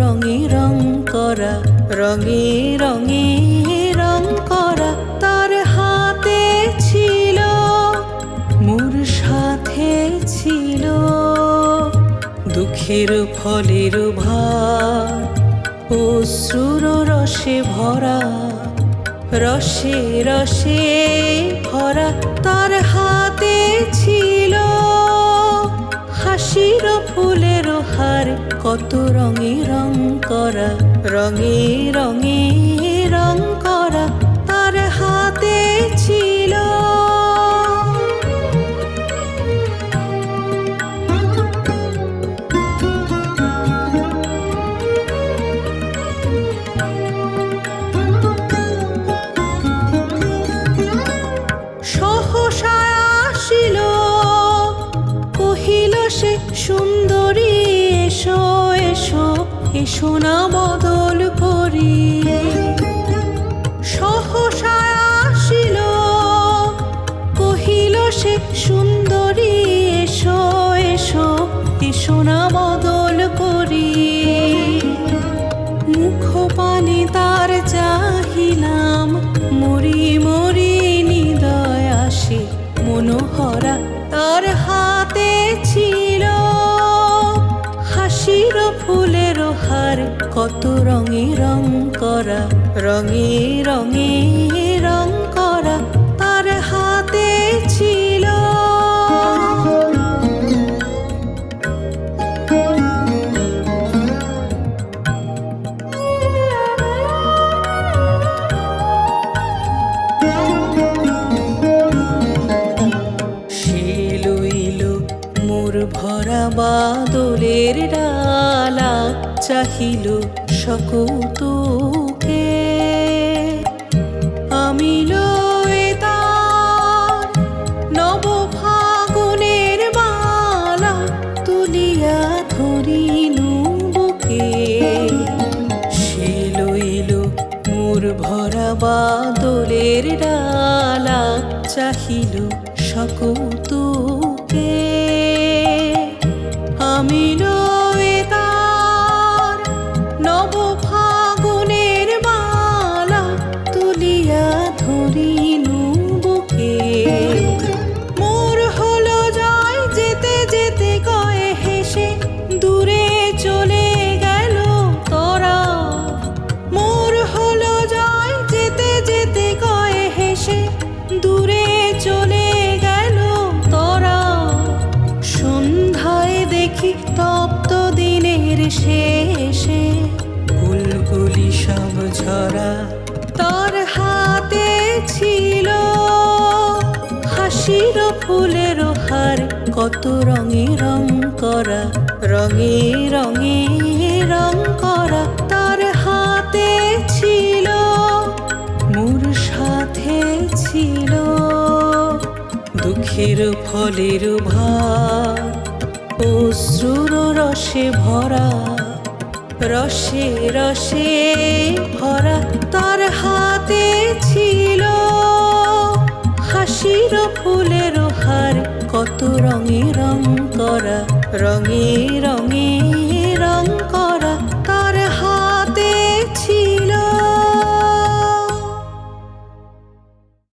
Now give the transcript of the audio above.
রঙে রং করা, রঙে রঙে রং করা তার হাতে ছিল, মোর সাথে ছিল। দুঃখের ফলের ভার অশ্রুর রসে ভরা, রসে রসে ভরা তার হাতে ছিল। হাসির ফুলের হার কত রঙে রং করা, রঙে রঙে রং করা তার হাতে ছিল। সহসা আসিল কহিল সে সুন্দরী, এসো এসো এসো না বদল করি। সহসা আসিল কহিল সে সুন্দরী, এসো এসো এসো না বদল করি। মুখ পানে তার চাহিলাম, মরি মরি হৃদয় আসে মনোহরা তার হাতে ছিল। হাসির ফুলের হার কত রঙে রং করা, রঙে রঙে রং করা তার হাতে ছিল। ভরা বাদলের ডালা চাহিল সকৌতুকে, আমি লয়ে তার নব ফাগুনের মালা তুলিয়া ধরিনু বুকে। সে লইল মোর ভরা বাদলের ডালা চাহিল সকৌতুকে, আমি লয়ে তার নব ফাগুনের মালা তুলিয়া ধরিনু বুকে। মোর হলো যায় যেতে যেতে কয়ে হেসে দূরে চলে গেল তোরা। মোর হলো যায় যেতে যেতে কয়ে হেসে দূরে চলে গেল তোরা। সন্ধ্যায় দেখি তপ্ত দিনের শেষে ফুলগুলি সব ঝরা তার হাতে ছিল। হাসির ফুলের হার কত রঙে রং করা, রঙে রঙে রং করা তার হাতে ছিল, মোর সাথে ছিল। দুঃখের ফলের ভার অশ্রুর রসে ভরা, রসে রসে ভরা তার হাতে ছিল। হাসির ফুলের হার কত রঙে রং করা, রঙে রঙে